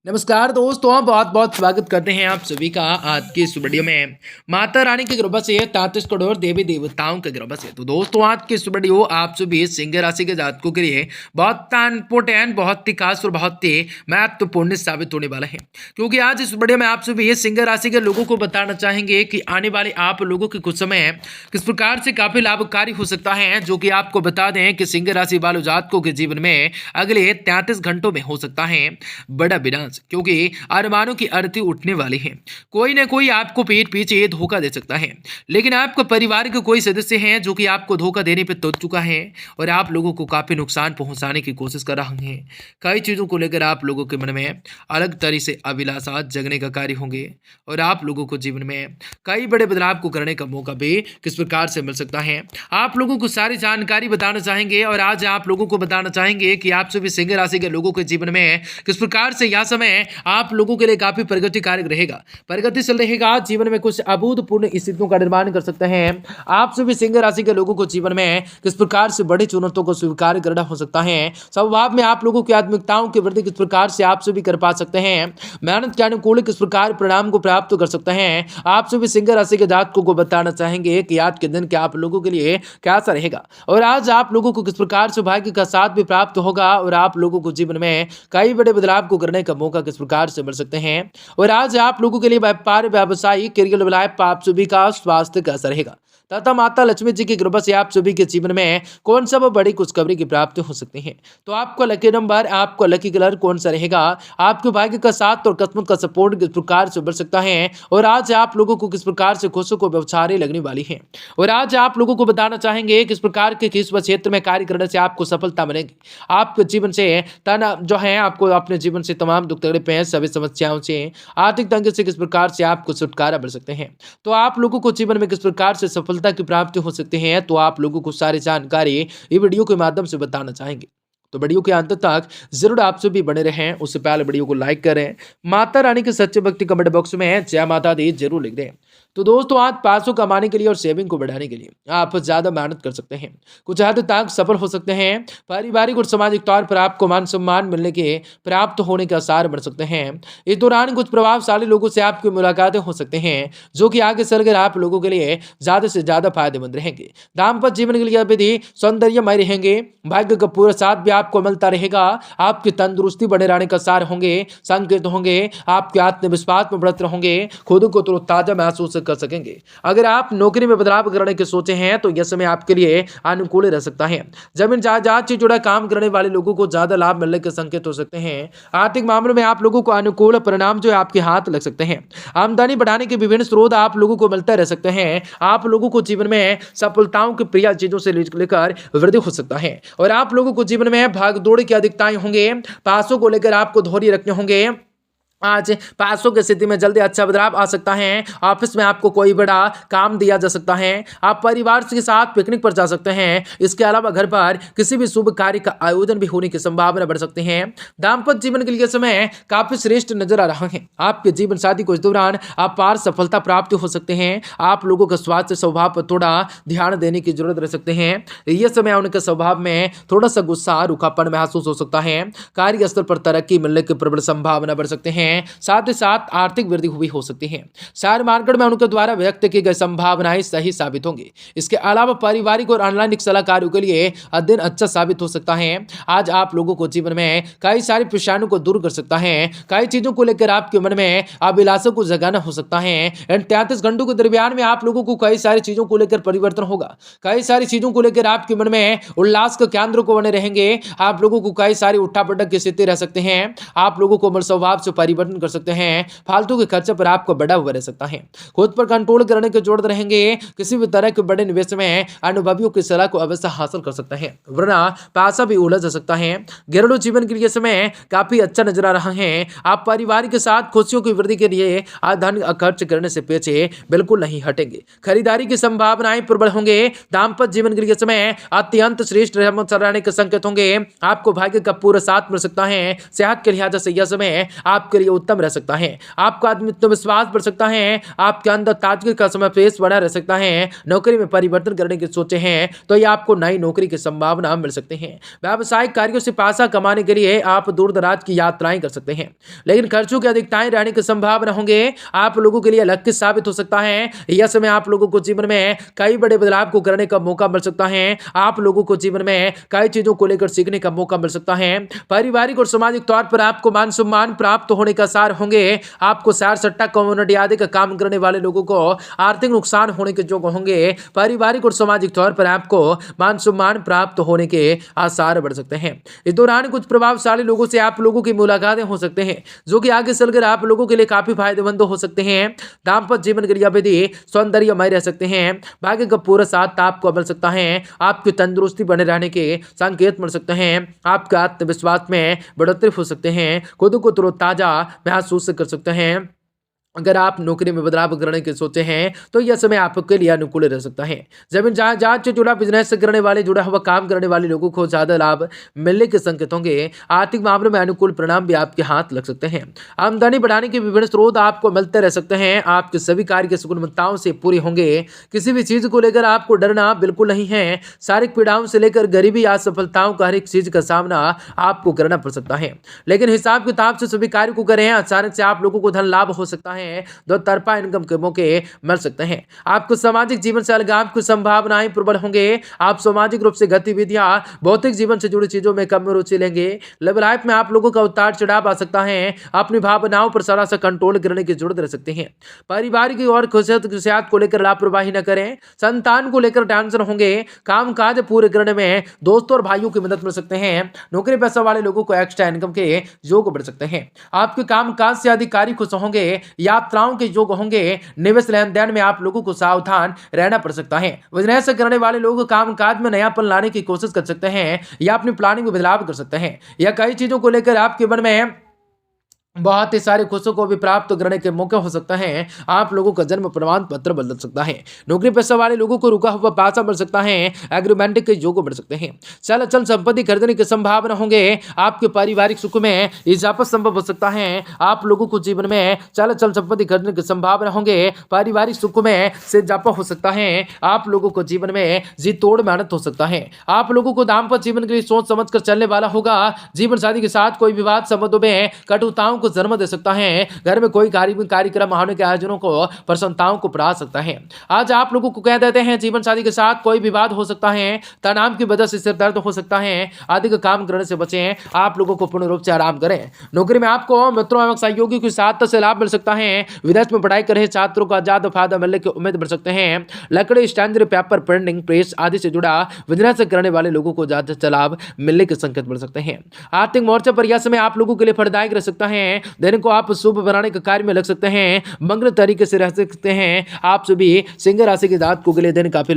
नमस्कार दोस्तों, बहुत बहुत स्वागत करते हैं आप सभी का आज की इस वीडियो में। माता रानी की कृपा से 33 करोड़ देवी देवताओं की कृपा से तो दोस्तों आज की इस वीडियो आप सभी सिंह राशि के जातकों के लिए बहुत इंपोर्टेंट, बहुत ही खास और बहुत ही महत्वपूर्ण साबित होने वाला है, क्योंकि आज इस वीडियो में आप सभी सिंह राशि के लोगों को बताना चाहेंगे कि आने वाले आप लोगों के कुछ समय किस प्रकार से काफी लाभकारी हो सकता है। जो कि आपको बता दें कि सिंह राशि वालों जातकों के जीवन में अगले 33 घंटों में हो सकता है बड़ा विनाश, क्योंकि अरमानों की आरती उठने वाली है। कोई ना कोई आपको पीठ पीछे धोखा दे सकता है, लेकिन आपका परिवार के कोई सदस्य हैं जो कि आपको धोखा देने पे तुल चुका है और आप लोगों को काफी नुकसान पहुंचाने की कोशिश कर रहे हैं। कई चीजों को लेकर आप लोगों के मन में अलग तरह से अभिलाषा जगने का कार्य होंगे और आप लोगों को जीवन में कई बड़े बदलाव को करने का मौका भी किस प्रकार से मिल सकता है। आप लोगों को सारी जानकारी बताना चाहेंगे और आज आप लोगों को बताना चाहेंगे कि आप सभी सिंह राशि के लोगों के जीवन में किस प्रकार से यह समय आप लोगों के लिए काफी प्रगतिकारक रहेगा, प्रगतिशील रहेगा। जीवन में कुछ अभूतपूर्ण स्थितियों का निर्माण कर सकते हैं। आप सभी सिंह राशि के लोगों को जीवन में किस प्रकार से बड़ी चुनौतियों को स्वीकार करना हो सकता है। स्वभाव में आप लोगों की आत्मिकताओं की वृद्धि किस प्रकार से आप सभी कर पा सकते हैं। मेहनत के अनुकूल किस प्रकार परिणाम को प्राप्त कर सकते हैं। आप सभी सिंह राशि के जातकों को बताना चाहेंगे कि आज के दिन के आप लोगों के लिए कैसा रहेगा और आज आप लोगों को किस प्रकार से भाग्य का साथ भी प्राप्त होगा और आप लोगों को जीवन में कई बड़े बदलाव को करने का मौका किस प्रकार से मिल सकते हैं। और आज आप लोगों के लिए व्यापार, व्यवसाय, करियर लाइफ आप सभी का स्वास्थ्य कैसा रहेगा तथा माता लक्ष्मी जी की कृपा से आप सभी के जीवन में कौन सा बड़ी खुशखबरी की प्राप्ति हो सकती है। तो आपका लकी नंबर, आपका लकी कलर कौन सा रहेगा, आपके भाग्य का साथ और किस्मत का सपोर्ट किस प्रकार से बढ़ सकता है और आज आप लोगों को किस प्रकार से खुशियों को बौछारें लगने वाली है। और आज आप लोगों को बताना चाहेंगे किस प्रकार के किस क्षेत्र में कार्य करने से आपको सफलता मिलेगी। आपके जीवन से तना जो है आपको अपने जीवन से तमाम दुख तकलीफ हैं, सभी समस्याओं से, आर्थिक तंगी से किस प्रकार से आपको छुटकारा मिल सकते हैं। तो आप लोगों को जीवन में किस प्रकार से सफलता की प्राप्ति हो सकती है, तो आप लोगों को सारी जानकारी ये वीडियो के माध्यम से बताना चाहेंगे। तो वीडियो के अंत तक जरूर आप सभी बने रहें। उससे पहले वीडियो को लाइक करें, माता रानी के सच्चे भक्ति कमेंट बॉक्स में जय माता दी जरूर लिख दें। तो दोस्तों आज पैसों कमाने के लिए और सेविंग को बढ़ाने के लिए आप ज्यादा मेहनत कर सकते हैं, कुछ हद तक सफल हो सकते हैं। पारिवारिक और सामाजिक तौर पर आपको मान सम्मान मिलने के प्राप्त होने के आसार बढ़ सकते हैं। इस दौरान कुछ प्रभावशाली लोगों से आपकी मुलाकातें हो सकते हैं, जो कि आगे चलकर आप लोगों के लिए ज्यादा से ज्यादा फायदेमंद रहेंगे। दाम्पत्य जीवन के लिए अवधि सौंदर्यमय रहेंगे, भाग्य का पूरा साथ भी आपको मिलता रहेगा। आपकी तंदुरुस्ती बने रहने का सार होंगे, संकेत होंगे, आपके आत्मविश्वास में बढ़ते होंगे, खुद को तरोताजा महसूस कर सकेंगे। अगर आप नौकरी में बदलाव करने के सोचे हैं तो यह समय आपके लिए अनुकूल रह सकता है। जमीन जायदाद से जुड़ा काम करने वाले लोगों को ज्यादा लाभ मिलने के संकेत हो सकते हैं। आर्थिक मामलों में आप लोगों को अनुकूल परिणाम जो है आपके हाथ लग सकते हैं। आमदनी बढ़ाने के विभिन्न स्रोत आप लोगों को मिलते रह सकते हैं। आप लोगों को जीवन में सफलताओं की प्रिय चीजों से लेकर वृद्धि हो सकता है और आप लोगों को जीवन में भागदौड़ की अधिकताएं होंगे। पैसों को लेकर आपको धैर्य रखने होंगे। आज पैसों की स्थिति में जल्दी अच्छा बदलाव आ सकता है। ऑफिस में आपको कोई बड़ा काम दिया जा सकता है। आप परिवार के साथ पिकनिक पर जा सकते हैं। इसके अलावा घर पर किसी भी शुभ कार्य का आयोजन भी होने की संभावना बढ़ सकती है। दाम्पत्य जीवन के लिए समय काफी श्रेष्ठ नजर आ रहा है। आपके जीवन साथी को इस दौरान अपार सफलता प्राप्त हो सकते हैं। आप लोगों का स्वास्थ्य स्वभाव पर थोड़ा ध्यान देने की जरूरत रह सकते हैं। यह समय उनके स्वभाव में थोड़ा सा गुस्सा, रूखापन महसूस हो सकता है। कार्यस्थल पर तरक्की मिलने की प्रबल संभावना बढ़ सकते हैं। साथ ही साथ आर्थिक वृद्धि भी हो सकती है। शेयर मार्केट में उनके द्वारा व्यक्त की गई संभावनाएं सही साबित होंगी। इसके अलावा पारिवारिक और ऑनलाइन सलाहकारों के लिए अध्ययन अच्छा साबित हो सकता है। आज आप लोगों को जीवन में कई सारी परेशानियों को दूर कर सकता है। कई चीजों को लेकर आपके मन में अभिलाषा को जगाना हो सकता है। इन 33 घंटों के दरमियान में आप लोगों को कई सारी चीजों को लेकर परिवर्तन होगा। कई सारी चीजों को लेकर आपके मन में उल्लास के केंद्र को बने रहेंगे। आप लोगों को कई सारी उठापटक की स्थिति रह सकते हैं। आप लोगों को मन स्वभाव से परिवर्तन कर सकते हैं। फालतू के खर्चे पर आपको बड़ा हुआ रह सकता है। खुद पर कंट्रोल करने के जोड़ रहेंगे। किसी भी तरह के बड़े निवेश में अनुभवियों की सलाह को अवश्य हासिल कर सकते हैं, वरना पैसा भी उलझ सकता है। घरेलू जीवन के लिए समय काफी अच्छा नजर आ रहा है। आप परिवार के साथ खुशियों की वृद्धि के लिए धन खर्च करने से पीछे बिल्कुल नहीं हटेंगे। खरीदारी की संभावनाएं प्रबल होंगे। दाम्पत्य जीवन के लिए समय अत्यंत श्रेष्ठ रहने के संकेत होंगे। आपको भाग्य का पूरा साथ मिल सकता है। सेहत के लिहाज से यह समय आपके लिए उत्तम रह सकता है। आपका आत्मविश्वास बढ़ सकता है, आपके अंदर ताजगी का समय पेश बना रह सकता है। नौकरी में परिवर्तन करने की सोचे हैं तो ये आपको नई नौकरी की संभावना मिल सकती है। व्यावसायिक कार्यों से पैसा कमाने के लिए आप दूर दराज की यात्राएं कर सकते हैं, लेकिन खर्चों की अधिकताएं रहने की संभावना होंगे। आप लोगों के लिए लक्ष्य साबित हो सकता है। यह समय आप लोगों को जीवन में कई बड़े बदलाव को करने का मौका मिल सकता है। आप लोगों को जीवन में कई चीजों को लेकर सीखने का मौका मिल सकता है। पारिवारिक और सामाजिक तौर पर आपको मान सम्मान प्राप्त होने का सार होंगे। आपको सैर सट्टा कम्युनिटी आदि का काम करने वाले लोगों को आर्थिक नुकसान होने के योग होंगे। पारिवारिक और सामाजिक तौर पर आपको मान सम्मान प्राप्त होने के आसार बढ़ सकते हैं। इस दौरान कुछ प्रभावशाली लोगों से आप लोगों की मुलाकातें हो सकते हैं, जो कि आगे चलकर आप लोगों के लिए काफी फायदेमंद हो सकते हैं। दाम्पत्य जीवन क्रियाविधि सौंदर्यमय रह सकते हैं। भाग्य का पूरा साथ आपको मिल सकता है। आपकी तंदुरुस्ती बने रहने के संकेत मिल सकते हैं। आपके आत्मविश्वास में बढ़ोतरी हो सकते हैं। खुद को तरोताजा महसूस कर सकते हैं। अगर आप नौकरी में बदलाव करने की सोचे हैं तो यह समय आपके लिए अनुकूल रह सकता है। जमीन जायदाद से जुड़ा बिजनेस करने वाले, जुड़ा हुआ काम करने वाले लोगों को ज्यादा लाभ मिलने के संकेत होंगे। आर्थिक मामलों में अनुकूल परिणाम भी आपके हाथ लग सकते हैं। आमदनी बढ़ाने के विभिन्न स्रोत आपको मिलते रह सकते हैं। आपके सभी कार्य की सुगमताओं से पूरे होंगे। किसी भी चीज को लेकर आपको डरना बिल्कुल नहीं है। शारीरिक पीड़ाओं से लेकर गरीबी या सफलताओं का हर एक चीज का सामना आपको करना पड़ सकता है, लेकिन हिसाब किताब से सभी कार्य को करें। अचानक से आप लोगों को धन लाभ हो सकता है। दो तरफा इनकम के मौके मिल सकते हैं। आपको सामाजिक जीवन से अलगाव की संभावनाएं प्रबल होंगे। आप सामाजिक रूप से गतिविधियां, भौतिक जीवन से जुड़ी चीजों में कम रुचि लेंगे। लव लाइफ में आप लोगों का उतार चढ़ाव आ सकता है। अपनी भावनाओं पर थोड़ा सा कंट्रोल करने की जरूरत रह सकती है। परिवार की और खुशियात को लेकर लापरवाही न करें। संतान को लेकर टेंशन होंगे। काम काज पूरे करने में दोस्तों और भाइयों की मदद मिल सकते हैं। नौकरी पेशा वाले लोगों को एक्स्ट्रा इनकम के योग बढ़ सकते हैं। आपके काम काज से अधिकारी खुश होंगे। यात्राओं के योग होंगे। निवेश लेन देन में आप लोगों को सावधान रहना पड़ सकता है। बिजनेस करने वाले लोग काम काज में नयापन लाने की कोशिश कर सकते हैं या अपनी प्लानिंग में बदलाव कर सकते हैं, या कई चीजों को लेकर आपके मन में बहुत ही सारी खुशियों को भी प्राप्त करने के मौके हो सकता है। आप लोगों का जन्म प्रमाण पत्र बदल सकता है। नौकरी पेशा वाले लोगों को रुका हुआ पैसा मिल सकता है। एग्रीमेंट के योग बढ़ सकते हैं। चल अचल संपत्ति खरीदने की संभावना होंगे। आपके पारिवारिक सुख में इजाफा संभव हो सकता है। आप लोगों को जीवन में चल अचल संपत्ति खरीदने की संभावना होंगे। पारिवारिक सुख में से इजाफा हो सकता है। आप लोगों को जीवन में जी तोड़ मेहनत हो सकता है। आप लोगों को दाम्पत्य जीवन के लिए सोच समझ कर चलने वाला होगा। जीवन साथी के साथ कोई विवाद संबंधों में कटुताओं को जन्म दे सकता है। घर में कोई कार्यक्रम होने के आयोजनों को प्रसन्नताओं को बढ़ा सकता है। आज आप लोगों को कह देते हैं जीवन साथी के साथ कोई विवाद हो सकता है। तनाव की वजह से सिर दर्द हो सकता है। अधिक काम करने से बचें। आप लोगों को पूर्ण रूप से आराम करें। नौकरी में आपको मित्रों एवं सहयोगियों के साथ से लाभ मिल सकता है। विदेश में पढ़ाई कर रहे छात्रों को ज्यादा फायदा मिलने की उम्मीद बढ़ सकते हैं। लकड़ी, स्टैंडरी, पेपर, प्रिंटिंग प्रेस आदि से जुड़ा बिजनेस करने वाले लोगों को ज्यादा लाभ मिलने के संकेत बढ़ सकते हैं। आर्थिक मोर्चे पर यह समय आप लोगों के लिए फलदायक रह सकता है। दिन को आप शुभ बनाने के कार्य में लग सकते हैं। मंगल तरीके से रह सकते हैं। आप सभी सिंह राशि के जातकों के लिए दिन काफी